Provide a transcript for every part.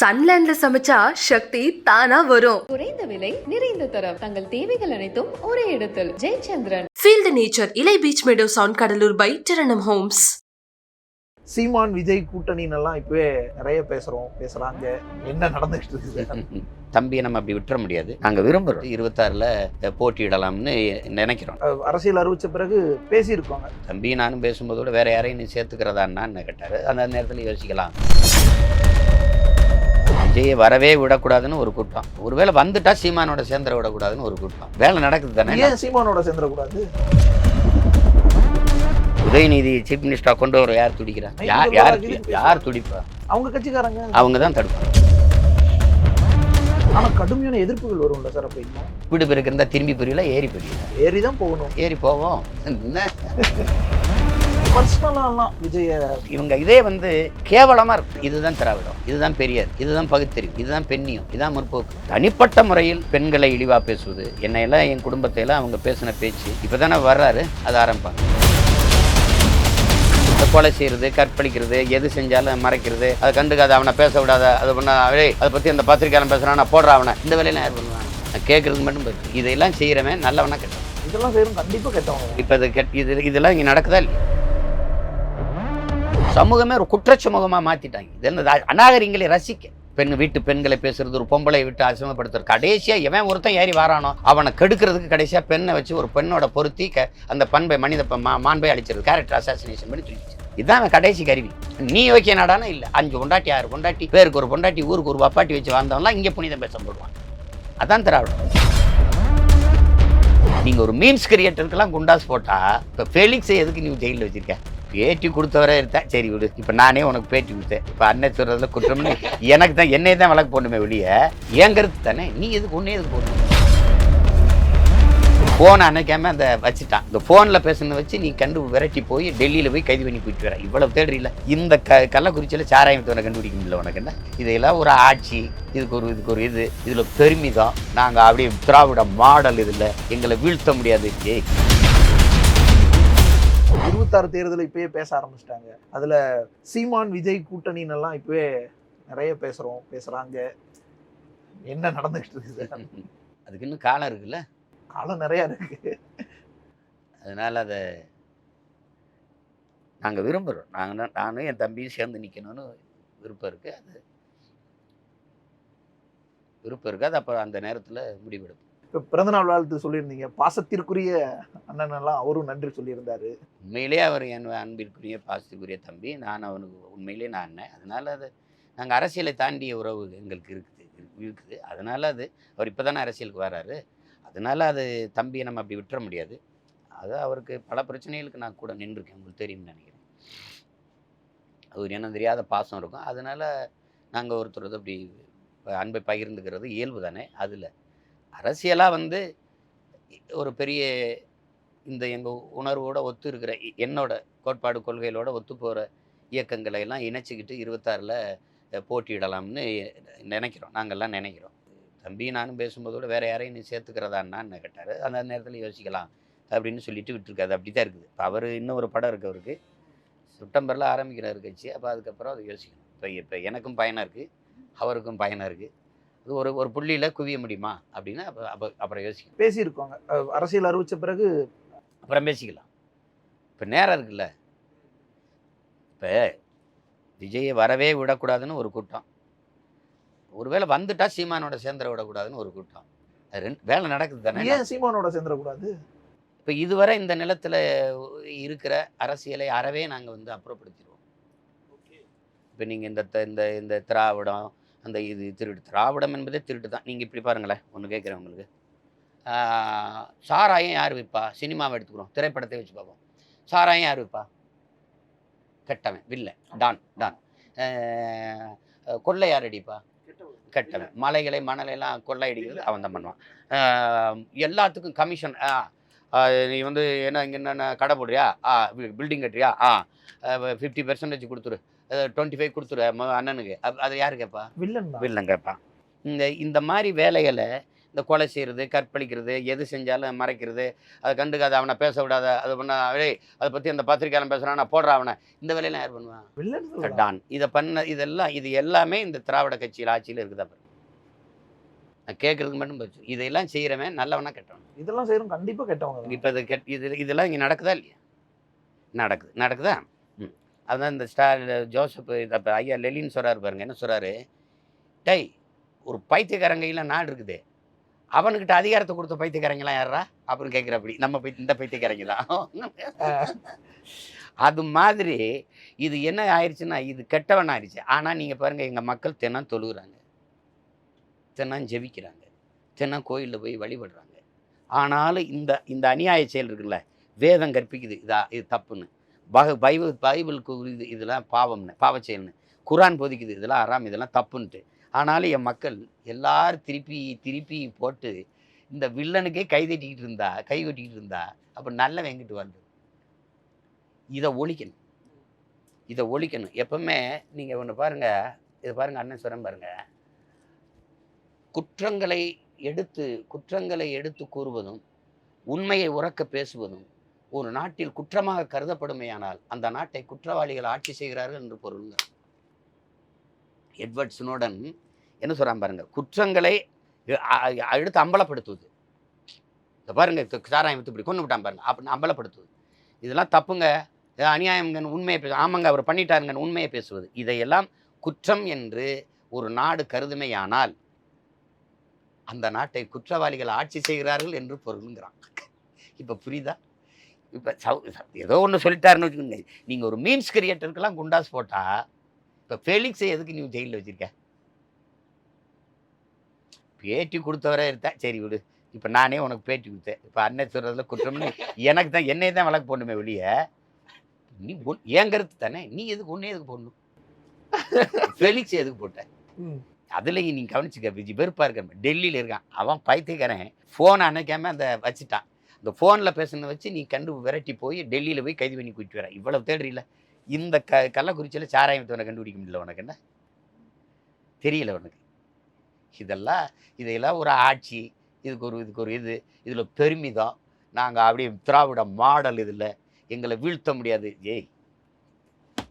சன்லேண்ட்ல சமைச்சா சக்தி தானா வரும். குறைந்த விலை நிறைந்த தரம் தங்கள் தேவைகள் அனைத்தும் ஒரே இடத்தில் ஜெயச்சந்திரன். Feel the nature. இலை beach meadows on Cuddalore by Tiranam Homes. சீமான் விஜய் கூட்டணின்னெல்லாம் இப்பவே நிறைய பேசுறாங்க. என்ன நடந்துட்டு இருக்குது? தம்பியை நம்ம அப்படி விட்டுற முடியாது. நாங்கள் விரும்புகிறோம் 26ல் போட்டியிடலாம்னு நினைக்கிறோம். அரசியல் அறிவிச்ச பிறகு பேசியிருக்கோங்க. தம்பி நானும் பேசும்போதோட வேற யாரையும் நீ சேர்த்துக்கிறதான்னு கேட்டார். அந்த நேரத்தில் யோசிக்கலாம். விஜயை வரவே விடக்கூடாதுன்னு ஒரு கூட்டம், ஒருவேளை வந்துட்டா சீமானோட சேர்ந்துட விடக்கூடாதுன்னு ஒரு கூட்டம். வேலை நடக்குது தானே. ஏன் சீமானோட சேர்ந்துடக்கூடாது? உதயநிதி சீஃப் மினிஸ்டரா கொண்டு வர யார் துடிக்கிறா? யார் துடிப்பா? அவங்க கட்சிக்காரங்க. அவங்க தான் தடுப்பாங்க. ஆனா கடுமையான எதிர்ப்புகள் வரும்ல சார். அப்ப இன்னும் வீடு பேருக்கு இருந்தா திரும்பி புரியல, ஏறி புரியல. ஏறி தான் போகணும். ஏறி போவோம். என்ன பர்சனலாம் விஜய இவங்க இதே கேவலமா இருக்கு. இதுதான் திராவிடம், இதுதான் பெரியார், இதுதான் பகுத்தறிவு, இதுதான் பெண்ணியம், இதுதான் முற்போக்கு. தனிப்பட்ட முறையில் பெண்களை இழிவா பேசுவது, என்னையெல்லாம் என் குடும்பத்தை எல்லாம் அவங்க பேசின பேச்சு இப்பதானே வர்றாரு, அது ஆரம்பிப்பாங்க. கொலை செய்யறது, கற்பழிக்கிறது, எது செஞ்சாலும் மறைக்கிறது, அதை கண்டுக்காத, அவனை பேச விடாத, அது பண்ண அவரே அதை பத்தி அந்த பத்திரிக்கையாளன் பேசுறான், நான் போடுற அவனை, இந்த வேலையெல்லாம் யார் பண்ணுவாங்க? நான் கேட்கறதுக்கு மட்டும் போயிருக்கு. இதெல்லாம் செய்யறவன் நல்லவனா கெட்டவன்? இதெல்லாம் செய்யணும் கண்டிப்பா கெட்டவங்க. இப்ப இதெல்லாம் இங்க நடக்குதா இல்லையா? சமூகமே ஒரு குற்றச்சமூகமாக மாற்றிட்டாங்க. இது என்ன அநாகரிகளை ரசிக்க வீட்டு பெண்களை பேசுறது, ஒரு பொம்பளை விட்டு அசிங்கப்படுத்துறது. கடைசியாக எவன் ஒருத்தன் ஏறி வாரானோ அவனை கெடுக்கிறதுக்கு கடைசியாக பெண்ணை வச்சு ஒரு பெண்ணோட பொருத்தி அந்த பண்பை மாண்பை அழிச்சிருது. கேரக்டர் அசாசினேஷன் பண்ணி சொல்லிச்சு. இதுதான் கடைசி கருவி. நீ ஓகே நாடானா இல்லை, 5 பொண்டாட்டி 6 பொண்டாட்டி, பேருக்கு ஒரு பொண்டாட்டி, ஊருக்கு ஒரு வப்பாட்டி வச்சு வாழ்ந்தவன்லாம் இங்கே புனிதம் பேச போடுவான். அதான் திராவிடம். நீங்கள் ஒரு மீம்ஸ் கிரியேட்டருக்கெல்லாம் குண்டாஸ் போட்டால், இப்போ ஃபெலிக்ஸை எதுக்கு நீ ஜெயிலில் வச்சுருக்க? பேட்டி கொடுத்தவரே இருந்தா சரி விடு. இப்போ நானே உனக்கு பேட்டி கொடுத்தேன். இப்போ அண்ணன் சொல்கிறதுல குற்றம்னு எனக்கு தான், என்னையே தான் வழக்கு போடணுமே வெளியே. என் கருத்து தானே. நீ எதுக்கு ஒன்றே எதுக்கு போடணும்? ஃபோனை அணைக்காம அந்த வச்சுட்டான். இந்த ஃபோனில் பேசுனதை வச்சு நீ கண்டு விரட்டி போய் டெல்லியில் போய் கைது பண்ணி போயிட்டு வர. இவ்வளவு தேடுறில்ல. இந்த கள்ளக்குறிச்சியில் சாராயத்தோட கண்டுபிடிக்க முடியல உனக்கு என்ன? இதையெல்லாம் ஒரு ஆட்சி, இதுக்கு ஒரு இதில் பெருமிதம். நாங்கள் அப்படியே திராவிட மாடல், இதில் எங்களை வீழ்த்த முடியாது. 26 தேர்தலை இப்பயே பேச ஆரம்பிச்சிட்டாங்க. அதுல சீமான் விஜய் கூட்டணின்னெல்லாம் இப்பவே நிறைய பேசுறாங்க. என்ன நடந்துகிட்டு இருக்குது? அதுக்கு இன்னும் காலம் இருக்குல்ல. காலம் நிறைய இருக்கு. அதனால அதை நாங்கள் விரும்புகிறோம். நானும் என் தம்பியும் சேர்ந்து நிற்கணும்னு விருப்பம் இருக்குது. அது அப்புறம் அந்த நேரத்தில் முடிவெடுப்போம். இப்போ பிறந்தநாள் வாழ்த்து சொல்லியிருந்தீங்க. பாசத்திற்குரிய அண்ணன் எல்லாம் அவரும் நன்றி சொல்லியிருந்தாரு. உண்மையிலேயே அவர் என் அன்பிற்குரிய பாசத்திற்குரிய தம்பி. நான் அவனுக்கு உண்மையிலேயே நான் அண்ணன். அதனால் அது நாங்கள் அரசியலை தாண்டிய உறவு எங்களுக்கு இருக்குது. அதனால் அது அவர் இப்போ தானே அரசியலுக்கு வராரு. அதனால் அது தம்பியை நம்ம அப்படி விட்டுற முடியாது. அது அவருக்கு பல பிரச்சனைகளுக்கு நான் கூட நின்றுருக்கேன். உங்களுக்கு தெரியும்னு நினைக்கிறேன். அவர் என்ன தெரியாத பாசம் இருக்கும். அதனால் நாங்கள் ஒருத்தர் அப்படி அன்பை பகிர்ந்துக்கிறது இயல்பு தானே. அதில் அரசியலாக ஒரு பெரிய இந்த எங்கள் உணர்வோட ஒத்து இருக்கிற, என்னோட கோட்பாடு கொள்கைகளோட ஒத்து போகிற இயக்கங்களை எல்லாம் இணைச்சிக்கிட்டு 26ல் போட்டியிடலாம்னு நினைக்கிறோம். நாங்கள்லாம் நினைக்கிறோம். தம்பி நானும் பேசும்போதோட வேற யாரையும் நீ சேர்த்துக்கிறதான்னு கேட்டார். அந்த நேரத்தில் யோசிக்கலாம் அப்படின்னு சொல்லிட்டு விட்டுருக்காது. அப்படி தான் இருக்குது. இப்போ அவர் இன்னும் ஒரு படம் இருக்குது. அவருக்கு செப்டம்பரில் ஆரம்பிக்கிறார் கட்சி. அப்போ அதுக்கப்புறம் அதை யோசிக்கணும். இப்போ எனக்கும் பயனாக இருக்குது, அவருக்கும் பயனாக இருக்குது. அது ஒரு புள்ளியில் குவிய முடியுமா அப்படின்னா அப்புறம் யோசிக்கணும். பேசியிருக்கோங்க. அரசியல் அறிவிச்ச பிறகு அப்புறம் பேசிக்கலாம். இப்போ நேரம் இருக்குல்ல. இப்போ விஜயை வரவே விடக்கூடாதுன்னு ஒரு கூட்டம், ஒருவேளை வந்துட்டா சீமானோட சேர்ந்துட விடக்கூடாதுன்னு ஒரு கூட்டம். வேலை நடக்குது தானே. ஏன் சீமானோட சேர்ந்துடக்கூடாது? இப்போ இதுவரை இந்த நிலத்தில் இருக்கிற அரசியலை அறவே நாங்கள் அப்புறப்படுத்திடுவோம். இப்போ நீங்கள் இந்த திராவிடம், அந்த இது திருட்டு, திராவிடம் என்பதே திருட்டு தான். நீங்கள் இப்படி பாருங்களேன், ஒன்று கேட்குறேன் உங்களுக்கு. சாராயம் யார் விற்பா? சினிமாவை எடுத்துக்கிறோம், திரைப்படத்தை வச்சு பார்ப்போம். சாராயம் யார் விற்பா? கெட்டவன், வில்லை, டான். கொள்ளை யார் அடிப்பா? கெட்டவன். மணலையெல்லாம் கொள்ளை அடிக்கிறது அவன் தான் பண்ணுவான். எல்லாத்துக்கும் கமிஷன். நீ என்ன இங்கே என்னென்ன கடை போடுறியா, பில்டிங் கட்டுறியா, 50% கொடுத்துரு, 25 கொடுத்துரு அண்ணனுக்கு. அது யாரு கேட்பா? வில்லன் கேட்பான். இந்த மாதிரி வேலைகளை இந்த கொலை செய்கிறது, கற்பழிக்கிறது, எது செஞ்சாலும் மறைக்கிறது, அதை கண்டுக்காத, அவனை பேச விடாத, அது பண்ண அதை பற்றி அந்த பத்திரிக்கையாளன் பேசுகிறான், நான் போடுறான் அவனை, இந்த வேலையெல்லாம் யார் பண்ணுவான்? டான். இதை பண்ண இது எல்லாமே இந்த திராவிட கட்சியில் ஆட்சியில் இருக்குதா பாருங்க. நான் கேட்கறதுக்கு மட்டும் போச்சு. இதையெல்லாம் செய்கிறவன் நல்லவனா கெட்டவன்? இதெல்லாம் செய்யறோம் கண்டிப்பாக கெட்டவங்க. இப்போ இதெல்லாம் இங்கே நடக்குதா இல்லையா? நடக்குதா? அதுதான் இந்த ஜோசப் இப்போ ஐயா லெலின்னு சொல்கிறாரு பாருங்க. என்ன சொல்கிறாரு? டை, ஒரு பைத்தியக்காரங்கையில் நாடு இருக்குது, அவனுக்கிட்ட அதிகாரத்தை கொடுத்த பைத்தியக்காரங்களாம் யாரா அப்படின்னு கேட்குறப்படி. நம்ம இந்த பைத்தியக்காரங்க தான். அது மாதிரி இது என்ன ஆயிடுச்சுன்னா, இது கெட்டவன் ஆயிடுச்சு. ஆனால் நீங்கள் பாருங்கள், எங்கள் மக்கள் தினம் தொழுகிறாங்க, தினம் ஜெபிக்கிறாங்க, தினம் கோயிலில் போய் வழிபடுறாங்க. ஆனாலும் இந்த அநியாய செயல் இருக்குல்ல, வேதம் கற்பிக்குது இது தப்புன்னு, பைபிளுக்கு இதெல்லாம் பாவம்னு, பாவ செயல்னு, குரான் போதிக்குது இதெல்லாம் ஆறாம், இதெல்லாம் தப்புன்ட்டு. ஆனாலும் என் மக்கள் எல்லாரும் திருப்பி போட்டு இந்த வில்லனுக்கே கை கொட்டிக்கிட்டு இருந்தா அப்போ நல்ல வெங்கிட்டு வருது. இதை ஒழிக்கணும். எப்பவுமே நீங்கள் ஒன்று பாருங்கள், இதை பாருங்கள், அண்ணன் சொல்கிறேன் பாருங்கள், குற்றங்களை எடுத்து கூறுவதும் உண்மையை உறக்க பேசுவதும் ஒரு நாட்டில் குற்றமாக கருதப்படுமையானால் அந்த நாட்டை குற்றவாளிகள் ஆட்சி செய்கிறார்கள் என்று பொருளுங்க. எட்வர்ட் ஸ்னோடன் என்ன சொல்கிறான் பாருங்க, குற்றங்களை எடுத்து அம்பலப்படுத்துவது. இதை பாருங்க, சாராயம் வித்து இப்படி கொண்டு விட்டான் பாருங்க அப்படின்னு அம்பலப்படுத்துவது, இதெல்லாம் தப்புங்க, அநியாயங்கன்னு உண்மையை ஆமாங்க அவர் பண்ணிட்டாருங்கன்னு உண்மையை பேசுவது, இதையெல்லாம் குற்றம் என்று ஒரு நாடு கருதுமையானால் அந்த நாட்டை குற்றவாளிகள் ஆட்சி செய்கிறார்கள் என்று பொருளுங்கிறான். இப்போ புரியுதா? இப்போ ஏதோ ஒன்று சொல்லிட்டாருன்னு வச்சுக்கோங்க. நீங்கள் ஒரு மீம்ஸ் கிரியேட்டருக்கெல்லாம் குண்டாஸ் போட்டால், இப்போ ஃபெலிக்ஸை எதுக்கு நீ ஜெயிலில் வச்சுருக்க? பேட்டி கொடுத்தவரே இருந்தேன், சரி விடு. இப்போ நானே உனக்கு பேட்டி கொடுத்தேன், இப்போ அண்ணன் சொல்கிறதுல குற்றம்னு எனக்கு தான், என்னையே தான் வழக்கு போடணுமே வெளியே. நீ என் கருத்து தானே, நீ எதுக்கு ஒன்றே எதுக்கு போடணும்? ஃபெலிக்ஸ் எதுக்கு போட்ட? அதுலேயும் நீ கவனிச்சுக்க விஜய், வெறுப்பாக இருக்க, டெல்லியில் இருக்கான் அவன் பைத்தியக்காரன், ஃபோனை அணைக்காமல் அந்த வச்சுட்டான். இந்த ஃபோனில் பேசுனதை வச்சு நீ விரட்டி போய் டெல்லியில் போய் கைது பண்ணி கூட்டிட்டு வர. இவ்வளவு தேடுறீல, இந்த கள்ளக்குறிச்சியில் சாராயத்தவனை கண்டுபிடிக்க முடியல உனக்கு, என்ன தெரியல உனக்கு? இதையெல்லாம் ஒரு ஆட்சி, இதுக்கு ஒரு இதில் பெருமிதம், நாங்கள் அப்படியே திராவிட மாடல், இதில் எங்களை வீழ்த்த முடியாது. ஏய்,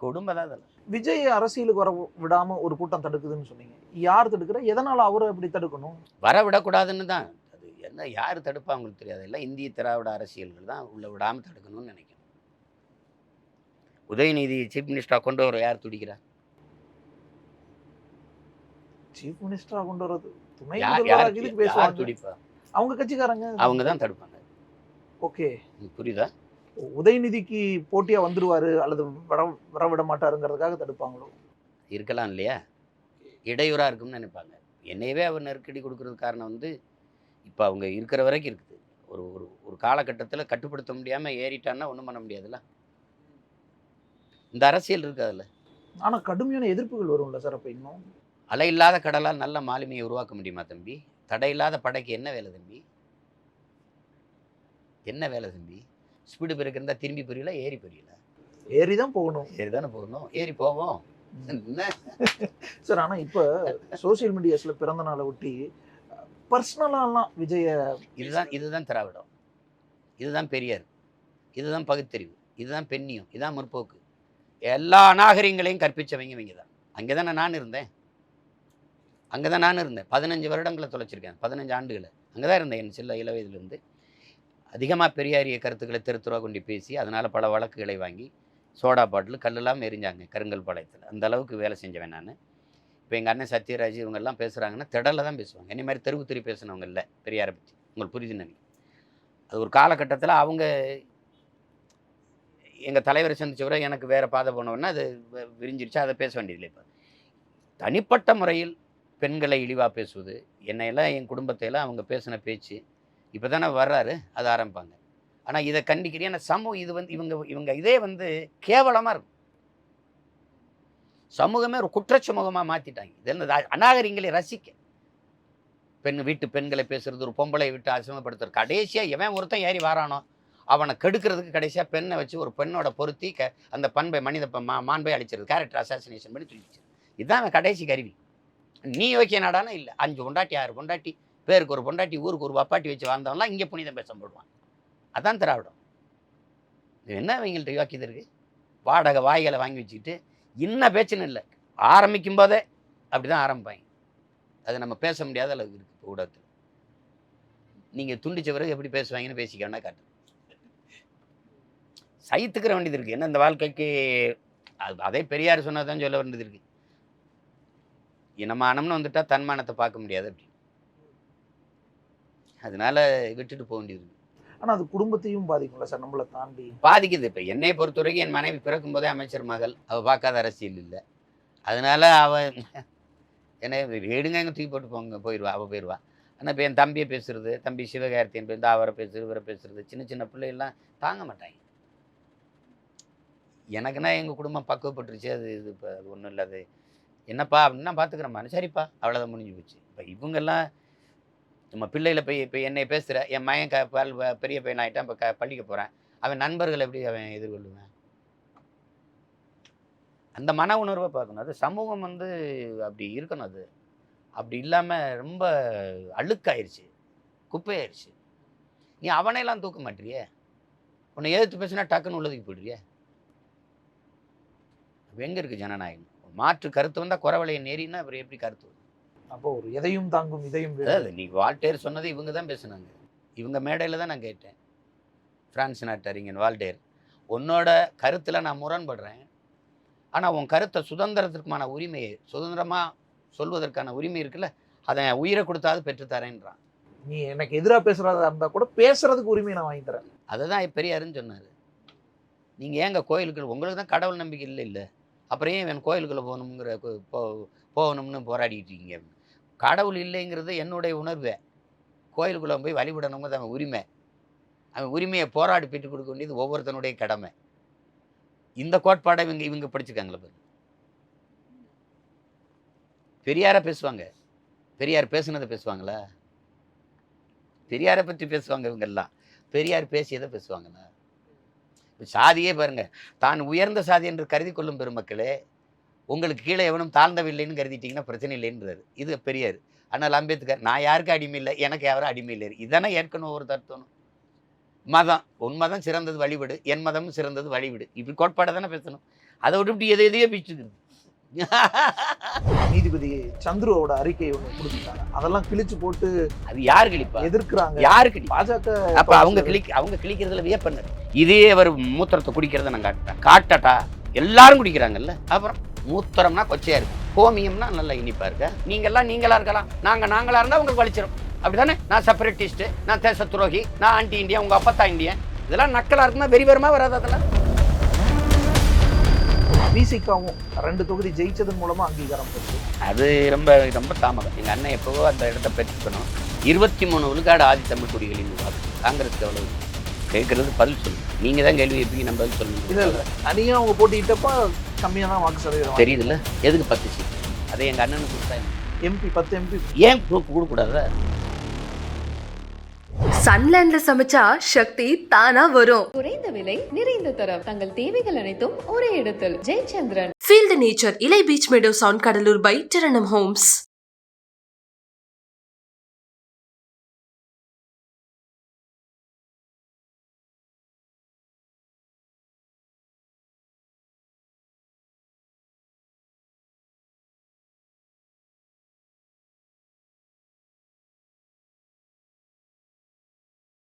கொடுமை தான் இதெல்லாம். விஜய் அரசியலுக்கு வர விடாம ஒரு கூட்டம் தடுக்குதுன்னு சொன்னீங்க, யார் தடுக்கிற? எதனால அவரை எப்படி தடுக்கணும்? வர விடக்கூடாதுன்னு தான். அது என்ன, யார் தடுப்பா அவங்களுக்கு தெரியாது. எல்லாம் இந்திய திராவிட அரசியல்கள் தான் உள்ள விடாமல் தடுக்கணும்னு நினைக்கிறேன். உதயநிதி சீஃப் மினிஸ்டரா கொண்டு வர யார் துடிக்கிறா? சீஃப் மினிஸ்டரா கொண்டு வரது துணை யார் துடிப்பா? அவங்க கட்சிக்காரங்க, அவங்க தான் தடுப்பாங்க. ஓகே, புரியுதா? உதயநிதிக்கு போட்டியா வந்துருவாரு அல்லது வர விட மாட்டாருங்கிறதுக்காக தடுப்பாங்களோ? இருக்கலாம் இல்லையா, இடையூறா இருக்கும்னு நினைப்பாங்க. என்னையவே அவர் நெருக்கடி கொடுக்கறது காரணம் வந்து, இப்போ அவங்க இருக்கிற வரைக்கும் இருக்குது. ஒரு ஒரு காலகட்டத்தில் கட்டுப்படுத்த முடியாமல் ஏறிட்டான்னா ஒன்றும் பண்ண முடியாதுல்ல. இந்த அரசியல் இருக்குது அதில். ஆனால் கடுமையான எதிர்ப்புகள் வரும்ல சார். அப்போ இன்னும் அலை இல்லாத கடலால் நல்ல மாலுமியை உருவாக்க முடியுமா தம்பி? தடையில்லாத படைக்கு என்ன வேலை தம்பி? என்ன வேலை தம்பி? ஸ்பீடு பிரேக் இருந்தால் திரும்பி புரியல, ஏறி புரியல, ஏறி தான் போகணும். ஏறி தானே போகணும், ஏறி போவோம் சார். ஆனால் இப்போ சோசியல் மீடியாஸில் பிறந்த நாளை ஒட்டி பர்சனலாலாம் விஜய, இதுதான் திராவிடம், இதுதான் பெரியார், இதுதான் பகுத்தறிவு, இதுதான் பெண்ணியம், இதுதான் முற்போக்கு, எல்லா நாகரிகங்களையும் கற்பித்தவங்க இவங்க தான். அங்கே தானே நான் இருந்தேன், 15 வருடங்களை தொலைச்சிருக்கேன், 15 ஆண்டுகளை அங்கே தான் இருந்தேன். என் சில இளவயதுலேருந்து அதிகமாக பெரியாரிய கருத்துக்களை தெருத்துருவா கொண்டு பேசி, அதனால் பல வழக்குகளை வாங்கி சோடா பாட்டில் கல்லெல்லாம் எரிஞ்சாங்க கருங்கல் பாளையத்தில். அந்த அளவுக்கு வேலை செஞ்சவன் நான். இப்போ எங்கள் அண்ணன் சத்யராஜ் இவங்கெல்லாம் பேசுகிறாங்கன்னா திடலில் தான் பேசுவாங்க. என்ன மாதிரி தெருவு தெரு பேசினவங்க இல்லை பெரியாரை பற்றி. உங்களுக்கு புரியுதுன்னு நினைக்கிறேன். அது ஒரு காலகட்டத்தில் அவங்க எங்கள் தலைவரை சந்திச்சவரை எனக்கு வேறு பாதை போனவொன்னா அது விரிஞ்சிருச்சு, அதை பேச வேண்டியதில்லை. இப்போ தனிப்பட்ட முறையில் பெண்களை இழிவாக பேசுவது, என்னையெல்லாம் என் குடும்பத்தையெல்லாம் அவங்க பேசின பேச்சு இப்போ தானே வர்றாரு, அது ஆரம்பிப்பாங்க. ஆனால் இதை கண்டிக்கிறேன். ஏன்னா சமூகம் இது வந்து இவங்க இதே வந்து கேவலமாக இருக்கும். சமூகமே ஒரு குற்றச்சமூகமாக மாற்றிட்டாங்க. இது என்ன அநாகரிகங்களை ரசிக்க, வீட்டு பெண்களை பேசுறது, ஒரு பொம்பளை விட்டு அசிங்கப்படுத்துறது, கடைசியாக எவன் ஒருத்தன் ஏறி வாரானோ அவனை கெடுக்கிறதுக்கு கடைசியாக பெண்ணை வச்சு ஒரு பெண்ணோட பொருத்தி அந்த பண்பை மாண்பை அழிச்சிருது, கேரக்டர் அசாசினேஷன் பண்ணி சொல்லிச்சு. இதுதான் அவன் கடைசி கருவி. நீ ஓகே நாடானா இல்லை, 5 பொண்டாட்டி 6 பொண்டாட்டி பேருக்கு ஒரு பொண்டாட்டி ஊருக்கு ஒரு வப்பாட்டி வச்சு வாழ்ந்தவன்லாம் இங்கே புனிதம் பேச போடுவான். அதான் திராவிடம். இது என்ன இவங்கள்ட்ட யோக்கியது இருக்குது? வாடகை வாய்களை வாங்கி வச்சுக்கிட்டு இன்னும் பேச்சுன்னு இல்லை, ஆரம்பிக்கும் போதே அப்படி தான் ஆரம்பிப்பாங்க. அது நம்ம பேச முடியாத அளவுக்கு இருக்குது இப்போ ஊடகத்தில். நீங்கள் துண்டிச்ச பிறகு எப்படி பேசுவாங்கன்னு பேசிக்க வேணா காட்டு. சைத்துக்கிற வேண்டியது இருக்குது. என்ன இந்த வாழ்க்கைக்கு அதே பெரியார் சொன்னதான் சொல்ல வேண்டியது இருக்குது. இனமானம்னு வந்துட்டால் தன்மானத்தை பார்க்க முடியாது அப்படி. அதனால விட்டுட்டு போக வேண்டியது. ஆனால் அது குடும்பத்தையும் பாதிக்கும்ல சார், நம்மளை தாண்டி பாதிக்குது. இப்போ என்னை பொறுத்த வரைக்கும் என் மனைவி பிறக்கும் போதே அமைச்சர் மகள், அவள் பார்க்காத அரசியல் இல்லை. அதனால அவள் என்ன எடுங்க எங்கே தூக்கி போட்டு போயிடுவா, அவள் போயிடுவா. ஆனால் இப்போ என் தம்பியை பேசுறது, தம்பி சிவகார்த்தியன் பேருந்து அவரை பேசுறது, இவரை பேசுறது, சின்ன சின்ன பிள்ளைகள்லாம் தாங்க மாட்டாங்க. எனக்குன்னா எங்கள் குடும்பம் பக்குவப்பட்டுருச்சு. அது இது இப்போ அது ஒன்றும் இல்லை, அது என்னப்பா அப்படின்னா பார்த்துக்கிறேம்மா, சரிப்பா, அவ்வளோதான் முடிஞ்சு போச்சு. இப்போ இவங்கெல்லாம் நம்ம பிள்ளைகளை இப்போ என்னை பேசுகிற என் மகன் பெரிய பையன் ஆகிட்டான், இப்போ பள்ளிக்கு போகிறேன், அவன் நண்பர்கள் எப்படி அவன் எதிர்கொள்ளுவேன்? அந்த மன உணர்வை பார்க்கணும். அது சமூகம் அப்படி இருக்கணும். அது அப்படி இல்லாமல் ரொம்ப அழுக்காயிருச்சு, குப்பையாயிருச்சு. நீ அவனையெல்லாம் தூக்க மாட்டிறியே, உன்னை எதிர்த்து பேசுனா டக்குன்னு உள்ளதுக்கு போயிடுறியே. எங்கே இருக்குது ஜனநாயகம்? மாற்று கருத்து வந்தால் குறவலையை நேரின்னா அப்புறம் எப்படி கருத்து வரும்? அப்போ ஒரு எதையும் தாங்கும் இதையும் அதாவது நீ வால்டேர் சொன்னது இவங்க தான் பேசுனாங்க. இவங்க மேடையில் தான் நான் கேட்டேன். பிரான்ஸ் நாட்டு அறிஞன் வால்டேர், உன்னோட கருத்தில் நான் முரண்படுறேன், ஆனால் உன் கருத்தை சுதந்திரத்திற்குமான உரிமையை, சுதந்திரமாக சொல்வதற்கான உரிமை இருக்குல்ல, அதை உயிரை கொடுத்தாவது பெற்றுத்தரேன்றான். நீ எனக்கு எதிராக பேசுறதா இருந்தால் கூட பேசுறதுக்கு உரிமையை நான் வாங்கி தரேன். அதை தான் பெரியாருன்னு சொன்னார். நீங்கள் ஏங்க கோயிலுக்கு, உங்களுக்கு தான் கடவுள் நம்பிக்கை இல்லை, அப்புறம் ஏன் என் கோயிலுக்குள்ளே போகணும்னு போராடிக்கிட்டு இருக்கீங்க? கடவுள் இல்லைங்கிறது என்னுடைய உணர்வு. கோயிலுக்குள்ளே போய் வழிபடணுங்கிறது அவன் உரிமை. அவன் உரிமையை போராடி பெற்றுக் கொடுக்க வேண்டியது ஒவ்வொருத்தனுடைய கடமை. இந்த கோட்பாடை இவங்க படிச்சுக்காங்களே பாரு. பெரியாரை பேசுவாங்க, பெரியார் பேசுனதை பேசுவாங்களா? பெரியாரை பற்றி பேசுவாங்க இவங்கெல்லாம், பெரியார் பேசியதை பேசுவாங்களா? சாதியே பாருங்க, தான் உயர்ந்த சாதி என்று கருதி கொள்ளும் பெருமக்களே, உங்களுக்கு கீழே எவனும் தாழ்ந்தவில்லைன்னு கருதிட்டிங்கன்னா பிரச்சனை இல்லைன்றாரு. இது பெரியார். ஆனால் அம்பேத்கர், நான் யாருக்கும் அடிமை இல்லை, எனக்கு யாரும் அடிமை இல்லை. இதானே ஏற்கனவே ஒரு தத்துவம். மதம், உன் மதம் சிறந்தது வழிபடு, என் மதமும் சிறந்தது வழிவிடு, இப்படி கோட்பாடை தானே பேசணும். அதை விட்டு இப்படி எதையோ பிச்சுக்குது. நீதிபதி சந்துருவோட அறிக்கை ஒன்று கொடுத்துட்டாங்க, அதெல்லாம் கிழிச்சு போட்டு அது யார் கிழிப்பா? எதிர்க்கிறாங்க. யாரு கிளி? பாஜக. அப்ப அவங்க கிழிக்கிறதுல வியப்பண்ணு. இதே அவர் மூத்திரத்தை குடிக்கிறத நான் காட்டட்டா? எல்லாரும் குடிக்கிறாங்கல்ல. அப்புறம் மூத்திரம்னா கொச்சையா இருக்கு, கோமியம்னா நல்லா இனிப்பா இருக்க. நீங்களா இருக்கலாம், நாங்களா இருந்தா உங்களுக்கு வலிச்சிடும். அப்படிதானே? நான் செப்பரேட்டிஸ்ட், நான் தேச துரோகி, நான் ஆன்டி இந்தியா, உங்க அப்பத்தா இந்தியன், இதெல்லாம் நக்கலா இருக்குன்னா வெறிவரமா வராது. அதெல்லாம் விசிகாவும் 2 தொகுதி ஜெயிச்சதன் மூலமா அங்கீகாரம் பெற்று, அது ரொம்ப ரொம்ப தாமதம். எங்க அண்ணன் எப்பவோ அந்த இடத்த பெற்றுக்கணும். 23 விழுக்காடு ஆதி தமிழ் குடிகளின் வாக்கு. காங்கிரஸ்க்கு எவ்வளவு கேட்கறது? பதில் சொல்லுங்க. நீங்க தான் கேள்வி எப்படி நம்ம பதில் சொல்லுங்க. இல்லை தனியாக அவங்க போட்டிட்டப்ப கம்மியாக தான் வாக்கு சதவீதம் தெரியுதுல்ல? எதுக்கு 10 சீட்? அதை எங்க அண்ணனுக்கு கொடுத்தா எம்பி 10 எம்பி ஏன் கொடுக்கூடாது? சன்லேண்ட்ல சமைச்சா சக்தி தானா வரும். குறைந்த விலை நிறைந்த தரம், தங்கள் தேவைகள் அனைத்தும் ஒரே இடத்தில். Jayachandran. Feel the nature. Ilai Beach Meadows on Kadalur by Taranam Homes.